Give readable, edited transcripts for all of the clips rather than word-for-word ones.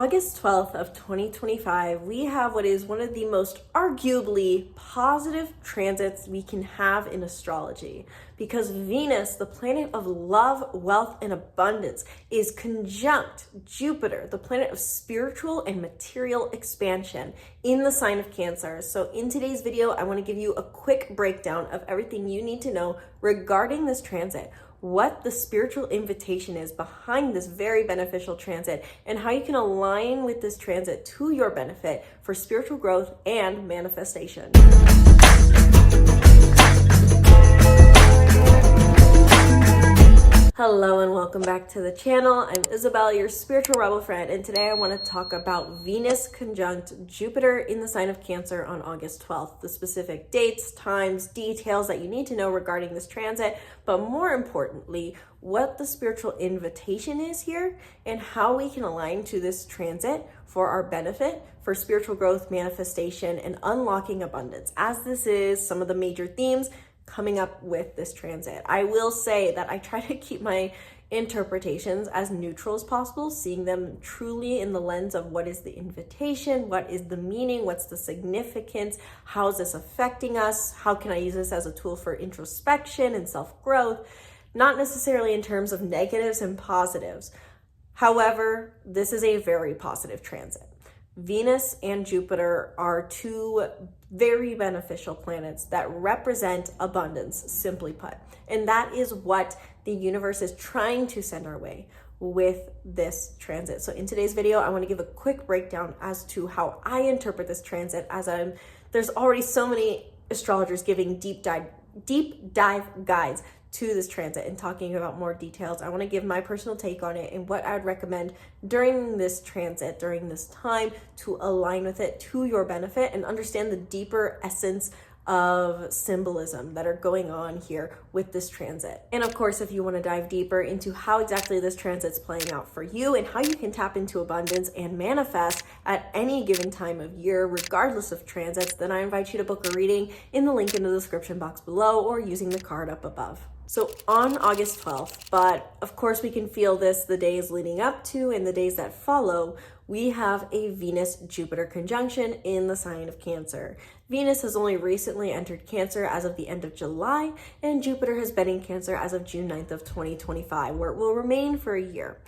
August 12th of 2025, we have what is one of the most arguably positive transits we can have in astrology, because Venus, the planet of love, wealth, and abundance, is conjunct Jupiter, the planet of spiritual and material expansion, in the sign of Cancer. So in today's video, I want to give you a quick breakdown of everything you need to know regarding this transit, what the spiritual invitation is behind this very beneficial transit, and how you can align with this transit to your benefit for spiritual growth and manifestation. Hello and welcome back to the channel. I'm Isabel, your spiritual rebel friend, and today I want to talk about Venus conjunct Jupiter in the sign of Cancer on August 12th, the specific dates, times, details that you need to know regarding this transit, but more importantly, what the spiritual invitation is here and how we can align to this transit for our benefit, for spiritual growth, manifestation, and unlocking abundance, as this is some of the major themes coming up with this transit. I will say that I try to keep my interpretations as neutral as possible, seeing them truly in the lens of what is the invitation, what is the meaning, what's the significance, how is this affecting us, how can I use this as a tool for introspection and self-growth, not necessarily in terms of negatives and positives. However, this is a very positive transit. Venus and Jupiter are two very beneficial planets that represent abundance, simply put. And that is what the universe is trying to send our way with this transit. So in today's video, I want to give a quick breakdown as to how I interpret this transit, as there's already so many astrologers giving deep dive guides to this transit and talking about more details. I want to give my personal take on it and what I would recommend during this transit, during this time, to align with it to your benefit and understand the deeper essence of symbolism that are going on here with this transit. And of course, if you want to dive deeper into how exactly this transit's playing out for you and how you can tap into abundance and manifest at any given time of year, regardless of transits, then I invite you to book a reading in the link in the description box below or using the card up above. So on August 12th, but of course we can feel this the days leading up to and the days that follow, we have a Venus-Jupiter conjunction in the sign of Cancer. Venus has only recently entered Cancer as of the end of July, and Jupiter has been in Cancer as of June 9th of 2025, where it will remain for a year.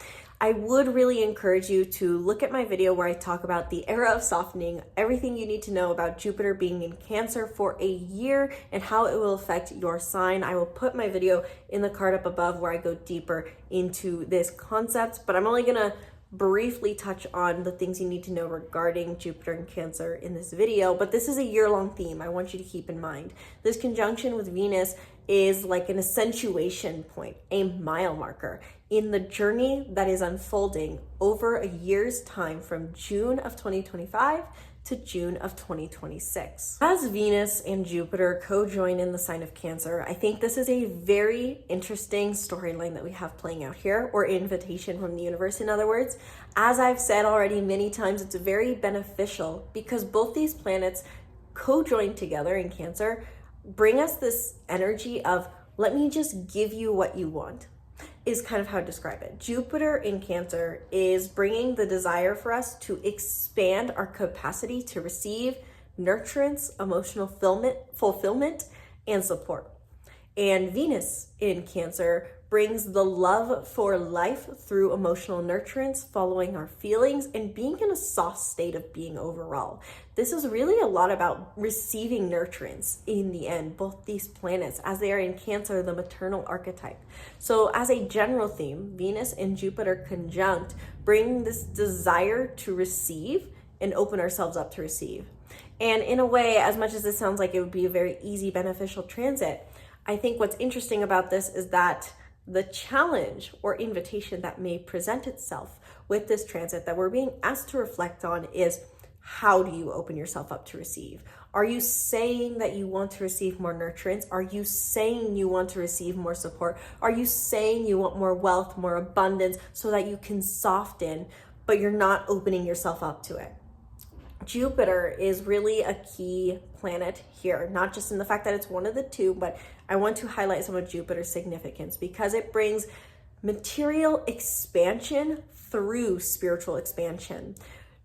I would really encourage you to look at my video where I talk about the era of softening, everything you need to know about Jupiter being in Cancer for a year and how it will affect your sign. I will put my video in the card up above where I go deeper into this concept, but I'm only gonna briefly touch on the things you need to know regarding Jupiter and Cancer in this video, but this is a year-long theme I want you to keep in mind. This conjunction with Venus is like an accentuation point, a mile marker in the journey that is unfolding over a year's time from June of 2025 to June of 2026. As Venus and Jupiter co-join in the sign of Cancer, I think this is a very interesting storyline that we have playing out here, or invitation from the universe, in other words. As I've said already many times, it's very beneficial because both these planets co-join together in Cancer bring us this energy of, let me just give you what you want, is kind of how to describe it. Jupiter in Cancer is bringing the desire for us to expand our capacity to receive nurturance, emotional fulfillment, and support. And Venus in Cancer brings the love for life through emotional nurturance, following our feelings, and being in a soft state of being overall. This is really a lot about receiving nurturance in the end, both these planets, as they are in Cancer, the maternal archetype. So as a general theme, Venus and Jupiter conjunct bring this desire to receive and open ourselves up to receive. And in a way, as much as this sounds like it would be a very easy, beneficial transit, I think what's interesting about this is that the challenge or invitation that may present itself with this transit that we're being asked to reflect on is, how do you open yourself up to receive? Are you saying that you want to receive more nurturance? Are you saying you want to receive more support? Are you saying you want more wealth, more abundance, so that you can soften, but you're not opening yourself up to it? Jupiter is really a key planet here, not just in the fact that it's one of the two, but I want to highlight some of Jupiter's significance because it brings material expansion through spiritual expansion.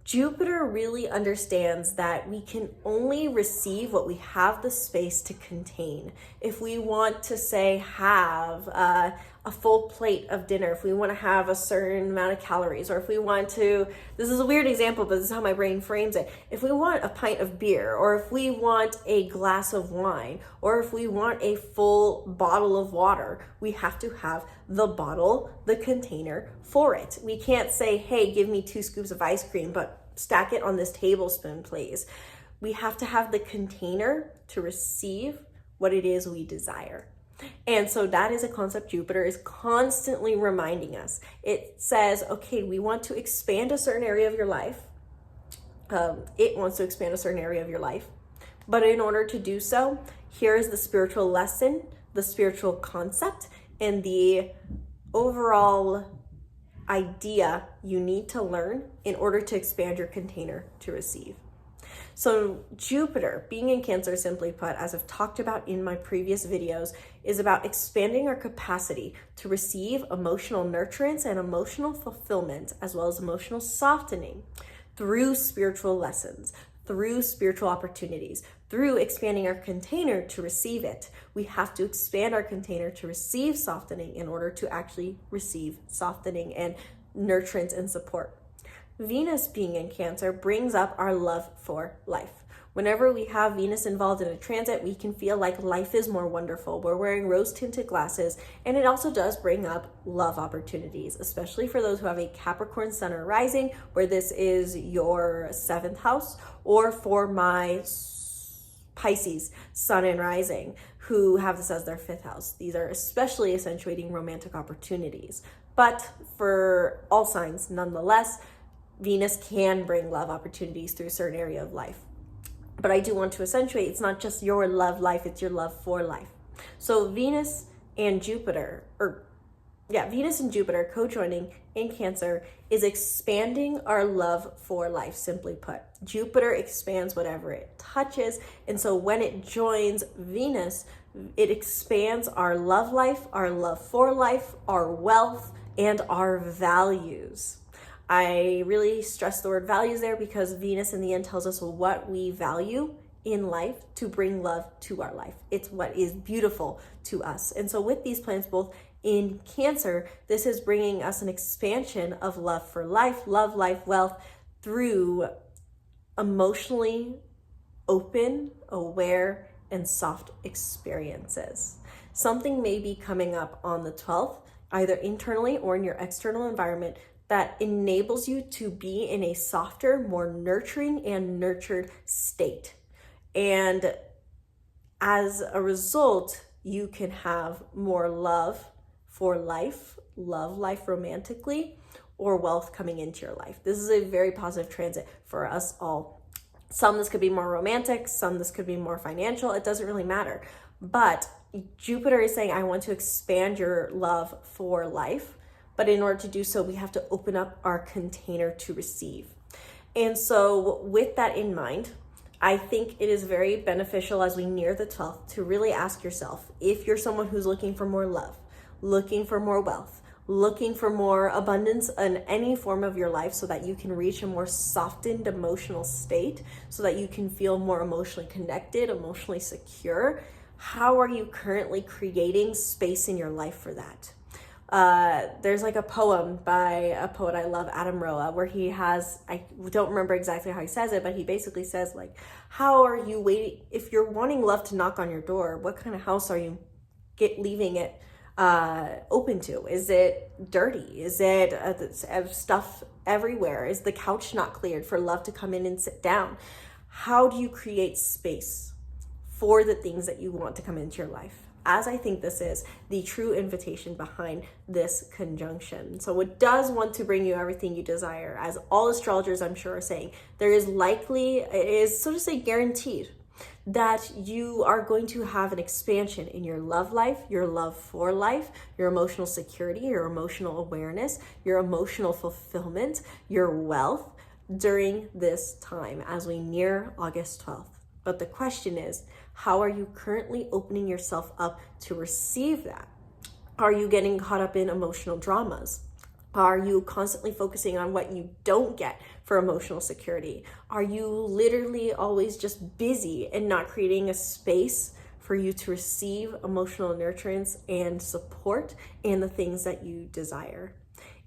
Jupiter really understands that we can only receive what we have the space to contain. If we want to, say, have a full plate of dinner, if we want to have a certain amount of calories, or if we want to, this is a weird example, but this is how my brain frames it. If we want a pint of beer, or if we want a glass of wine, or if we want a full bottle of water, we have to have the bottle, the container for it. We can't say, hey, give me 2 scoops of ice cream, but stack it on this tablespoon, please. We have to have the container to receive what it is we desire. And so that is a concept Jupiter is constantly reminding us. It says, okay, we want to expand a certain area of your life. It wants to expand a certain area of your life. But in order to do so, here is the spiritual lesson, the spiritual concept, and the overall idea you need to learn in order to expand your container to receive. So Jupiter, being in Cancer, simply put, as I've talked about in my previous videos, is about expanding our capacity to receive emotional nurturance and emotional fulfillment, as well as emotional softening through spiritual lessons, through spiritual opportunities, through expanding our container to receive it. We have to expand our container to receive softening in order to actually receive softening and nurturance and support. Venus being in Cancer brings up our love for life. Whenever we have Venus involved in a transit, we can feel like life is more wonderful. We're wearing rose-tinted glasses, and it also does bring up love opportunities, especially for those who have a Capricorn sun or rising, where this is your 7th house, or for my Pisces sun and rising, who have this as their 5th house. These are especially accentuating romantic opportunities. But for all signs, nonetheless, Venus can bring love opportunities through a certain area of life. But I do want to accentuate, it's not just your love life, it's your love for life. So Venus and Jupiter co-joining in Cancer is expanding our love for life, simply put. Jupiter expands whatever it touches. And so when it joins Venus, it expands our love life, our love for life, our wealth, and our values. I really stress the word values there because Venus in the end tells us what we value in life to bring love to our life. It's what is beautiful to us. And so with these planets both in Cancer, this is bringing us an expansion of love for life, love, life, wealth through emotionally open, aware, and soft experiences. Something may be coming up on the 12th, either internally or in your external environment, that enables you to be in a softer, more nurturing and nurtured state. And as a result, you can have more love for life, love life romantically, or wealth coming into your life. This is a very positive transit for us all. Some this could be more romantic, some this could be more financial, it doesn't really matter. But Jupiter is saying, I want to expand your love for life. But in order to do so, we have to open up our container to receive. And so with that in mind, I think it is very beneficial as we near the 12th to really ask yourself, if you're someone who's looking for more love, looking for more wealth, looking for more abundance in any form of your life so that you can reach a more softened emotional state, so that you can feel more emotionally connected, emotionally secure, how are you currently creating space in your life for that? There's like a poem by a poet I love, Adam Roa, where he has, I don't remember exactly how he says it, but he basically says like, how are you waiting, if you're wanting love to knock on your door, what kind of house are you leaving it open to? Is it dirty? Is it stuff everywhere? Is the couch not cleared for love to come in and sit down? How do you create space for the things that you want to come into your life? As I think this is the true invitation behind this conjunction. So it does want to bring you everything you desire. As all astrologers, I'm sure, are saying, it is, so to say, guaranteed that you are going to have an expansion in your love life, your love for life, your emotional security, your emotional awareness, your emotional fulfillment, your wealth during this time as we near August 12th. But the question is, how are you currently opening yourself up to receive that? Are you getting caught up in emotional dramas? Are you constantly focusing on what you don't get for emotional security? Are you literally always just busy and not creating a space for you to receive emotional nurturance and support and the things that you desire?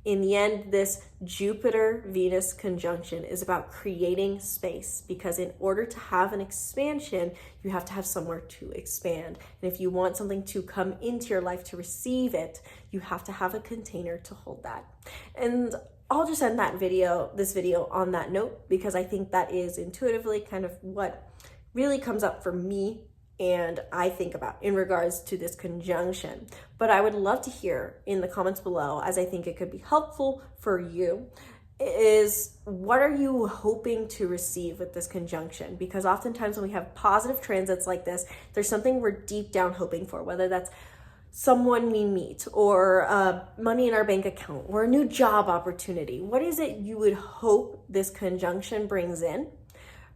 In the end, this Jupiter-Venus conjunction is about creating space, because in order to have an expansion, you have to have somewhere to expand. And if you want something to come into your life to receive it, you have to have a container to hold that. And I'll just end this video on that note, because I think that is intuitively kind of what really comes up for me and I think about in regards to this conjunction. But I would love to hear in the comments below, as I think it could be helpful for you, is what are you hoping to receive with this conjunction? Because oftentimes when we have positive transits like this, there's something we're deep down hoping for, whether that's someone we meet, or money in our bank account, or a new job opportunity. What is it you would hope this conjunction brings in?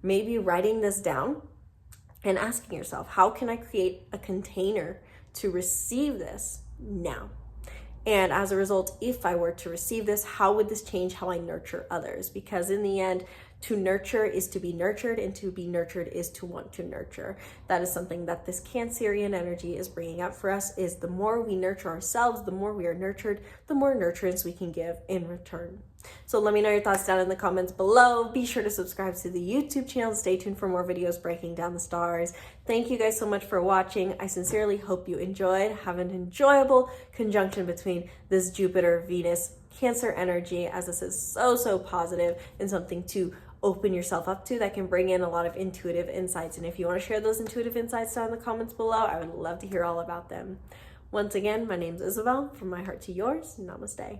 Maybe writing this down and asking yourself, how can I create a container to receive this now? And as a result, if I were to receive this, how would this change how I nurture others? Because in the end, to nurture is to be nurtured, and to be nurtured is to want to nurture. That is something that this Cancerian energy is bringing up for us, is the more we nurture ourselves, the more we are nurtured, the more nurturance we can give in return. So let me know your thoughts down in the comments below. Be sure to subscribe to the YouTube channel. Stay tuned for more videos breaking down the stars. Thank you guys so much for watching. I sincerely hope you enjoyed. Have an enjoyable conjunction between this Jupiter-Venus Cancer energy, as this is so positive and something to open yourself up to that can bring in a lot of intuitive insights. And if you want to share those intuitive insights down in the comments below, I would love to hear all about them. Once again, my name's Isabel. From my heart to yours, namaste.